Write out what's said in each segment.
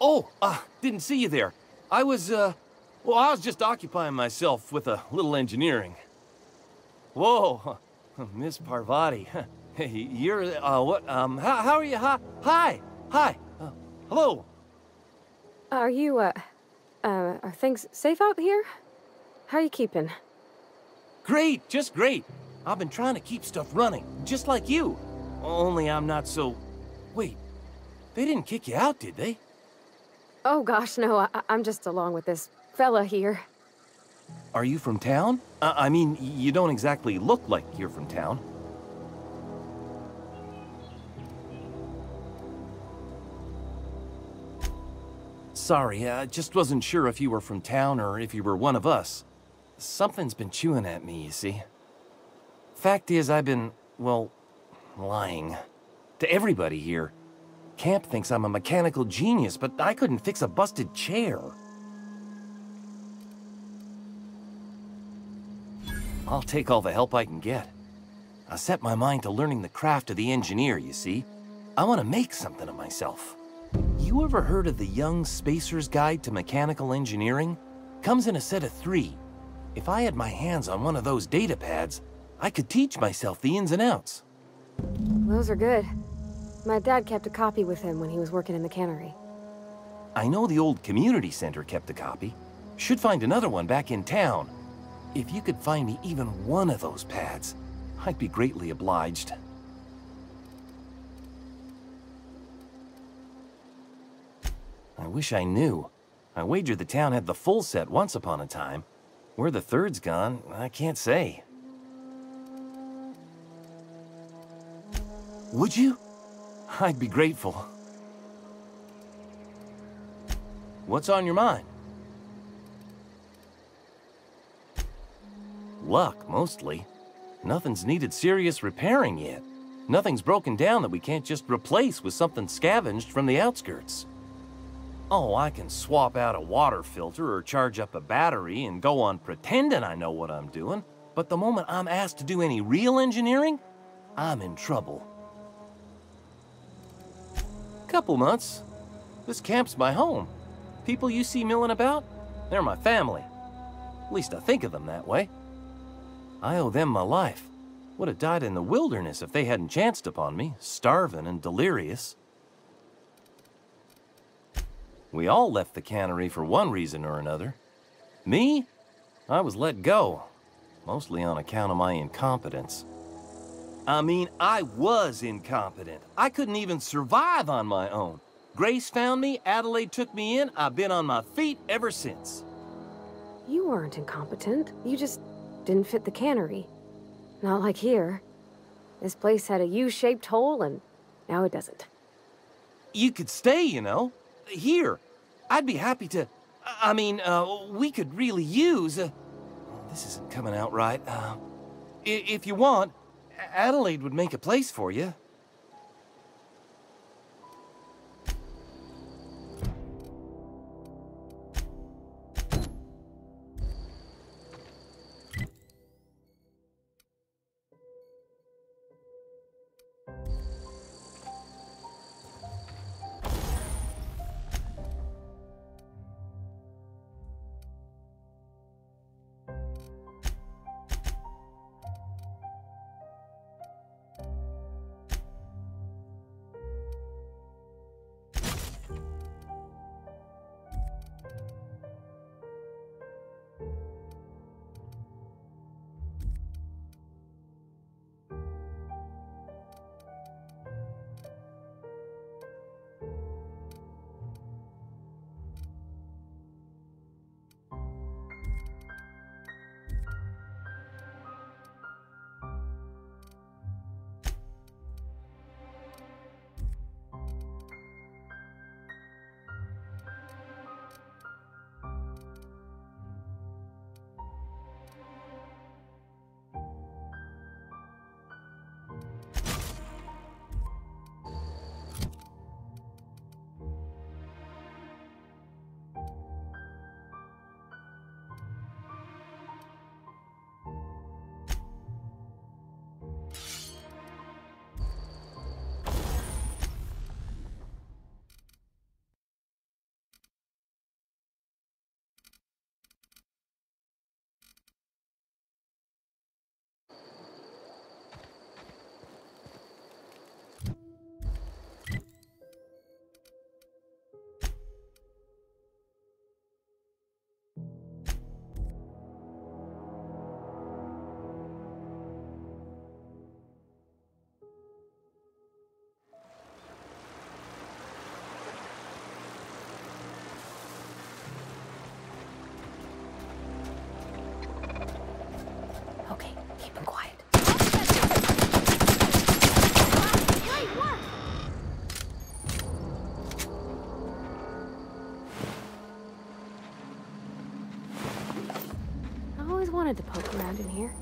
Oh, didn't see you there. I was just occupying myself with a little engineering. Whoa, Miss Parvati. Hey, you're, what, how are you? Hi, hello. Are you, are things safe out here? How are you keeping? Great, just great. I've been trying to keep stuff running, just like you. Only I'm not so... Wait, they didn't kick you out, did they? Oh gosh, no, I'm just along with this fella here. Are you from town? I mean, you don't exactly look like you're from town. Sorry, I just wasn't sure if you were from town or if you were one of us. Something's been chewing at me, you see. Fact is, I've been, well, lying. To everybody here. Camp thinks I'm a mechanical genius, but I couldn't fix a busted chair. I'll take all the help I can get. I set my mind to learning the craft of the engineer, you see. I want to make something of myself. You ever heard of the Young Spacer's Guide to Mechanical Engineering? Comes in a set of 3. If I had my hands on one of those data pads, I could teach myself the ins and outs. Those are good. My dad kept a copy with him when he was working in the cannery. I know the old community center kept a copy. Should find another one back in town. If you could find me even one of those pads, I'd be greatly obliged. I wish I knew. I wagered the town had the full set once upon a time. Where the third's gone, I can't say. Would you? I'd be grateful. What's on your mind? Luck, mostly. Nothing's needed serious repairing yet. Nothing's broken down that we can't just replace with something scavenged from the outskirts. Oh, I can swap out a water filter or charge up a battery and go on pretending I know what I'm doing, but the moment I'm asked to do any real engineering, I'm in trouble. Couple months. This camp's my home. People you see milling about, they're my family. At least I think of them that way. I owe them my life. Would have died in the wilderness if they hadn't chanced upon me, starving and delirious. We all left the cannery for one reason or another. Me? I was let go, mostly on account of my incompetence. I mean, I was incompetent. I couldn't even survive on my own. Grace found me, Adelaide took me in, I've been on my feet ever since. You weren't incompetent. You just didn't fit the cannery. Not like here. This place had a U-shaped hole, and now it doesn't. You could stay, you know. Here. I'd be happy to... I mean, we could really use... this isn't coming out right. If you want, Adelaide would make a place for you. wanted to poke around in here.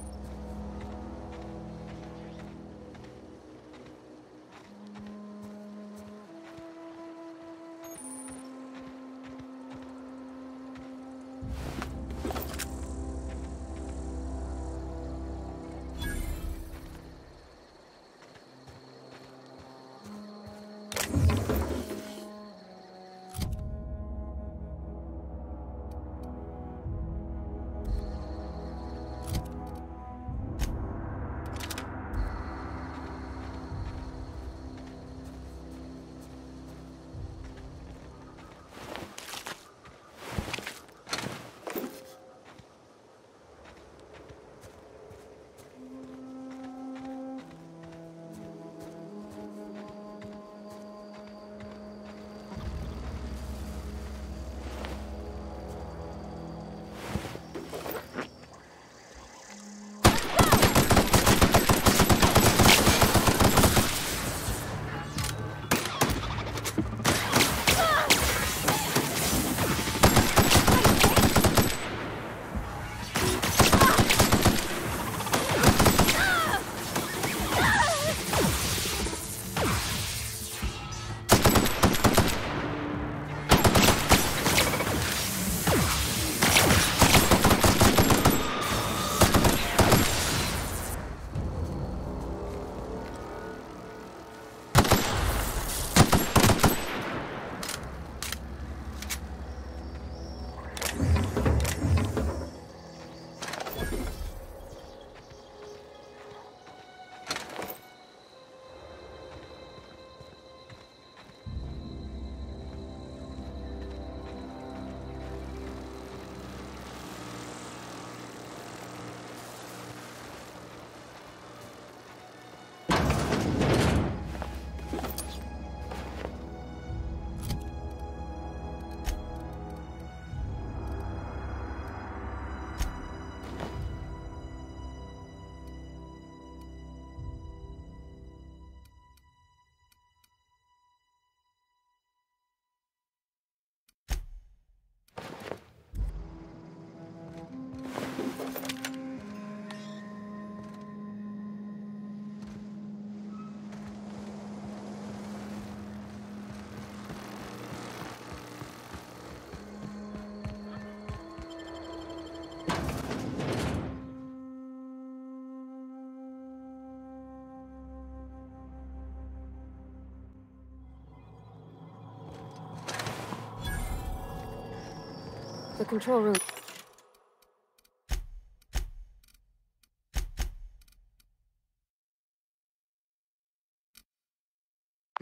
The control room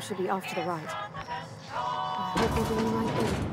should be off to the right. I hope we're doing the right thing.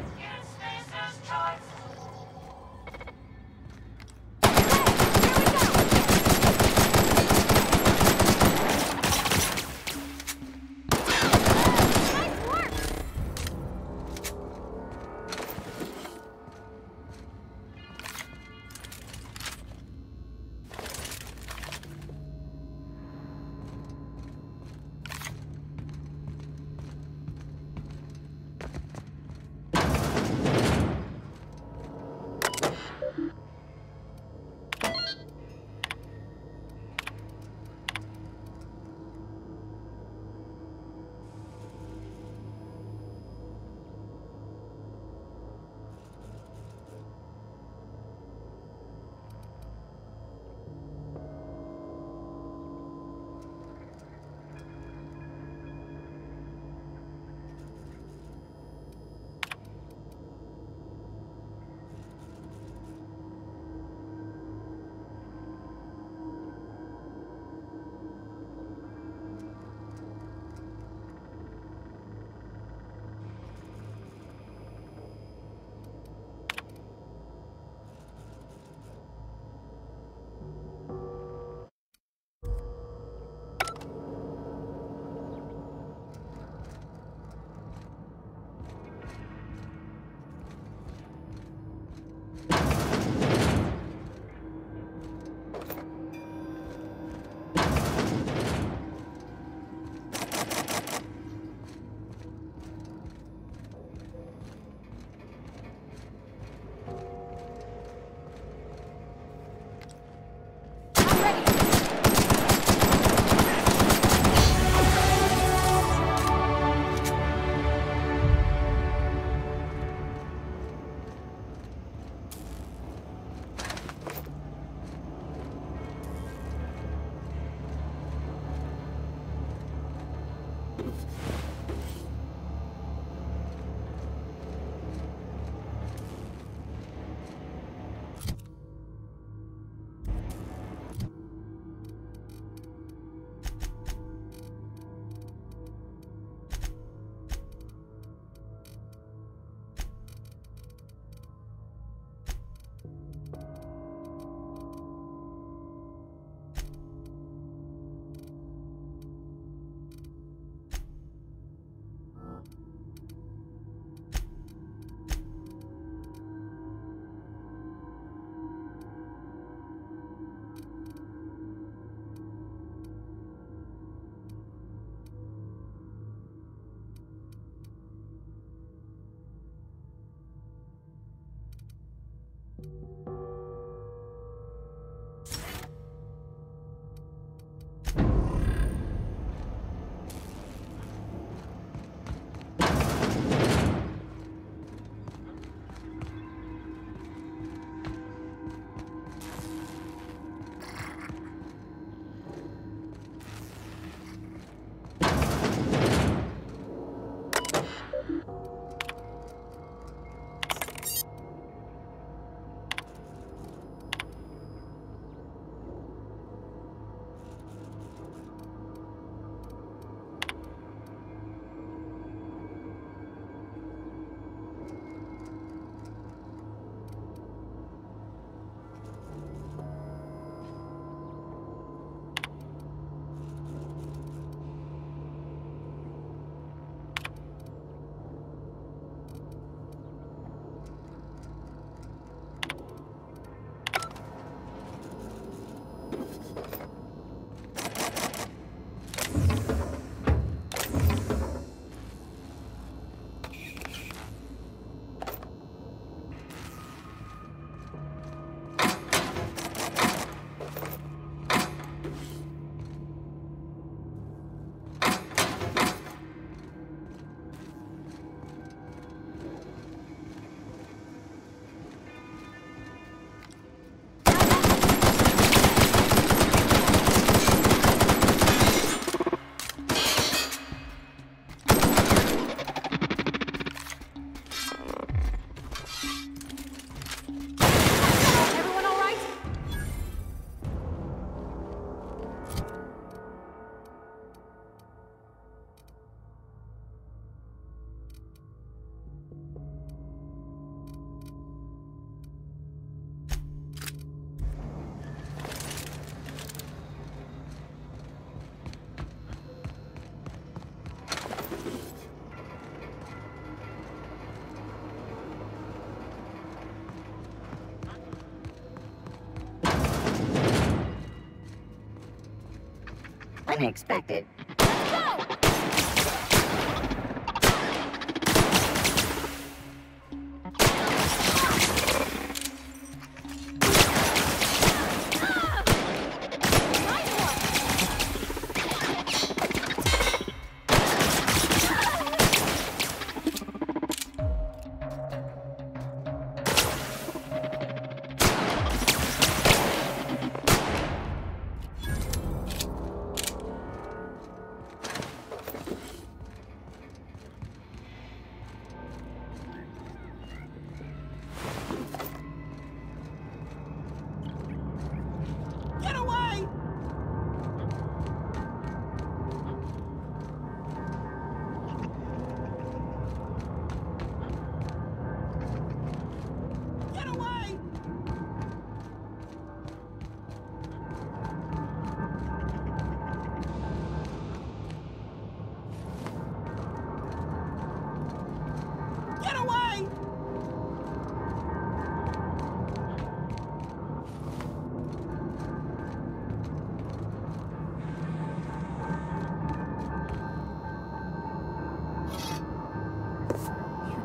unexpected.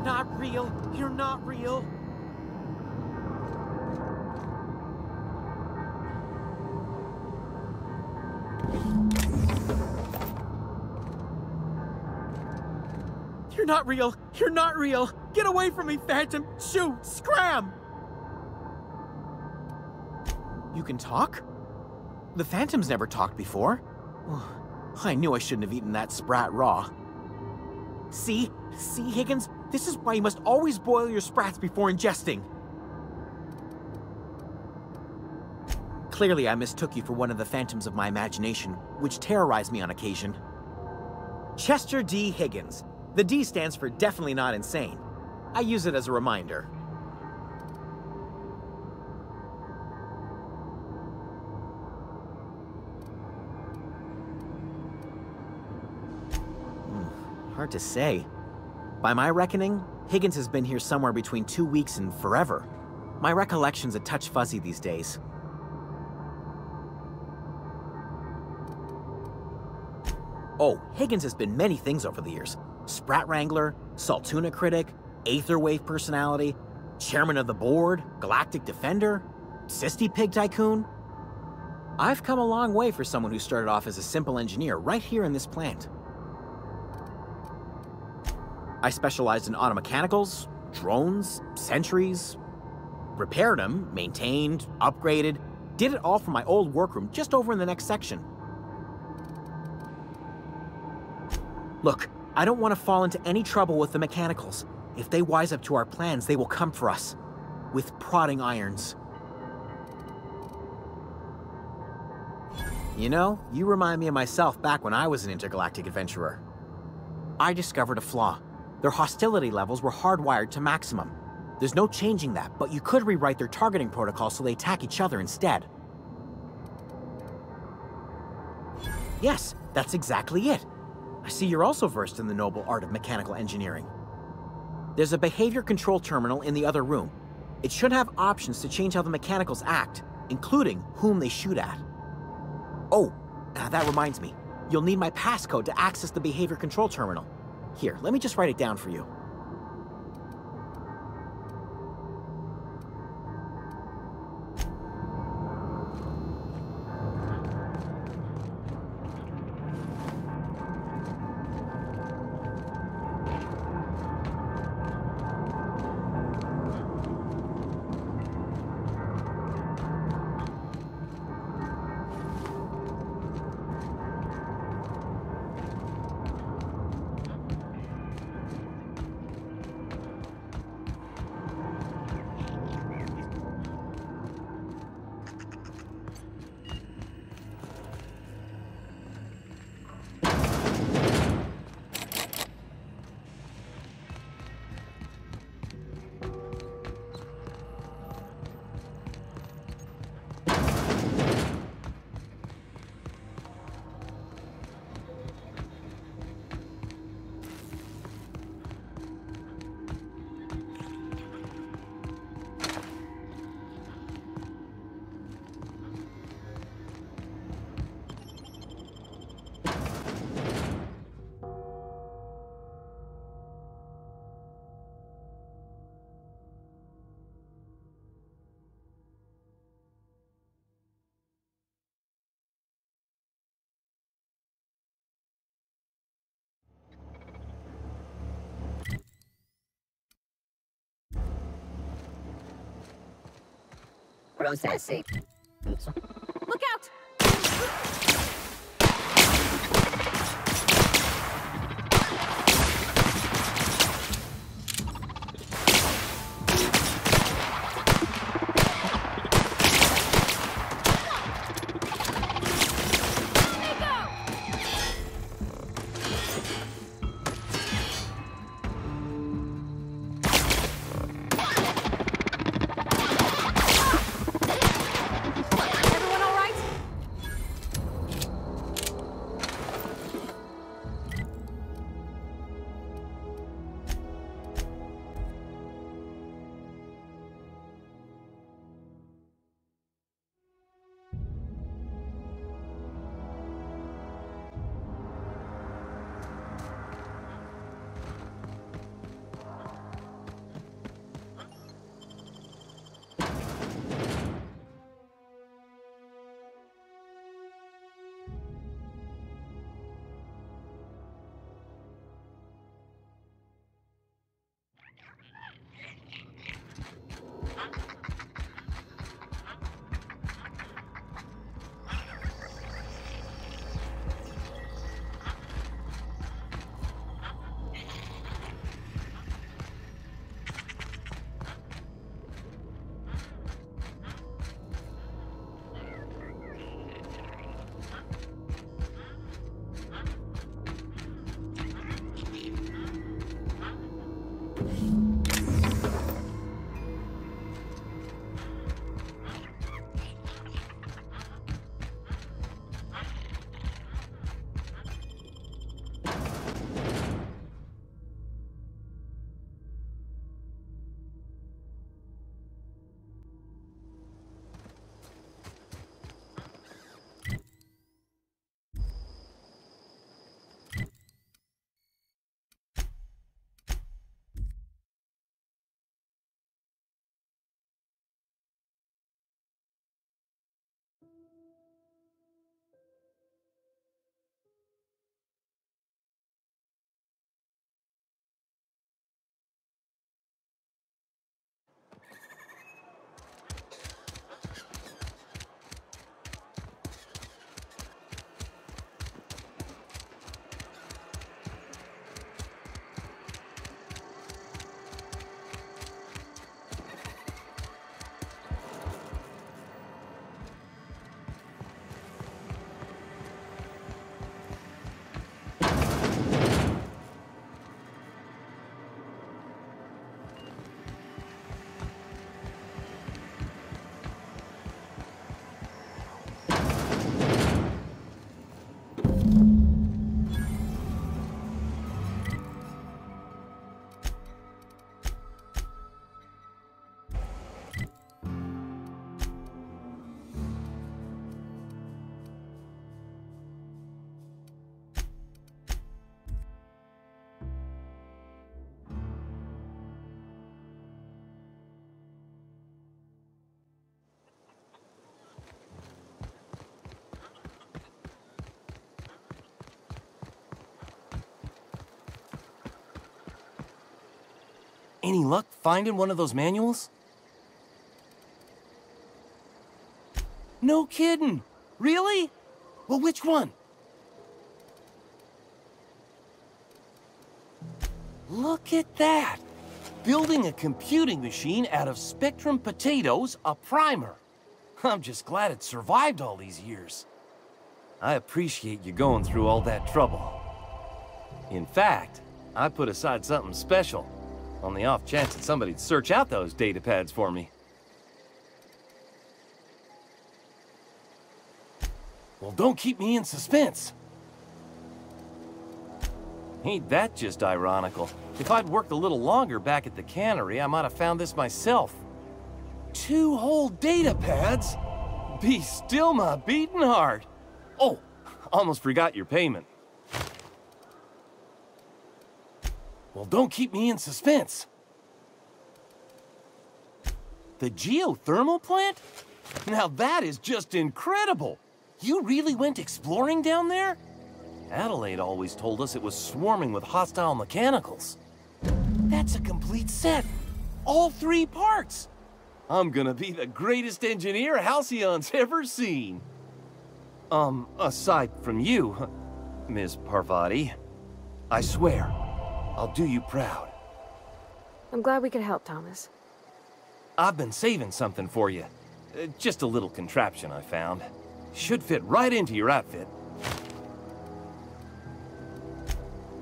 Not real. You're not real. You're not real. You're not real. Get away from me, Phantom. Shoot. Scram. You can talk? The Phantom's never talked before. I knew I shouldn't have eaten that sprat raw. See, Higgins? This is why you must always boil your sprats before ingesting. Clearly, I mistook you for one of the phantoms of my imagination, which terrorize me on occasion. Chester D. Higgins. The D stands for definitely not insane. I use it as a reminder. Hard to say. By my reckoning, Higgins has been here somewhere between 2 weeks and forever. My recollection's a touch fuzzy these days. Oh, Higgins has been many things over the years. Sprat Wrangler, Saltuna Critic, Aetherwave Personality, Chairman of the Board, Galactic Defender, Sisty Pig Tycoon. I've come a long way for someone who started off as a simple engineer right here in this plant. I specialized in automechanicals, drones, sentries, repaired them, maintained, upgraded, did it all from my old workroom just over in the next section. Look, I don't want to fall into any trouble with the mechanicals. If they wise up to our plans, they will come for us. With prodding irons. You know, you remind me of myself back when I was an intergalactic adventurer. I discovered a flaw. Their hostility levels were hardwired to maximum. There's no changing that, but you could rewrite their targeting protocol so they attack each other instead. Yes, that's exactly it. I see you're also versed in the noble art of mechanical engineering. There's a behavior control terminal in the other room. It should have options to change how the mechanicals act, including whom they shoot at. Oh, that reminds me. You'll need my passcode to access the behavior control terminal. Here, let me just write it down for you. Processing. Look out! Everyone all right? Any luck finding one of those manuals? No kidding! Really? Well, which one? Look at that! Building a computing machine out of Spectrum potatoes, a primer. I'm just glad it survived all these years. I appreciate you going through all that trouble. In fact, I put aside something special, on the off chance that somebody'd search out those data pads for me. Well, don't keep me in suspense. Ain't that just ironical? If I'd worked a little longer back at the cannery, I might have found this myself. 2 whole data pads? Be still my beating heart. Oh, almost forgot your payment. Well, don't keep me in suspense. The geothermal plant? Now that is just incredible. You really went exploring down there? Adelaide always told us it was swarming with hostile mechanicals. That's a complete set. All 3 parts. I'm gonna be the greatest engineer Halcyon's ever seen. Aside from you, Ms. Parvati, I swear, I'll do you proud. I'm glad we could help, Thomas. I've been saving something for you. Just a little contraption I found. Should fit right into your outfit.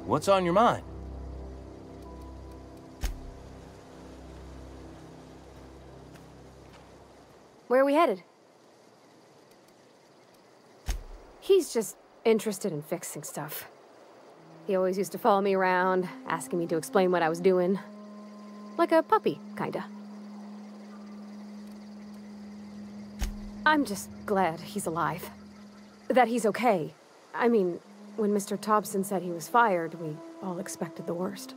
What's on your mind? Where are we headed? He's just interested in fixing stuff. He always used to follow me around, asking me to explain what I was doing. Like a puppy, kinda. I'm just glad he's alive. That he's okay. I mean, when Mr. Thompson said he was fired, we all expected the worst.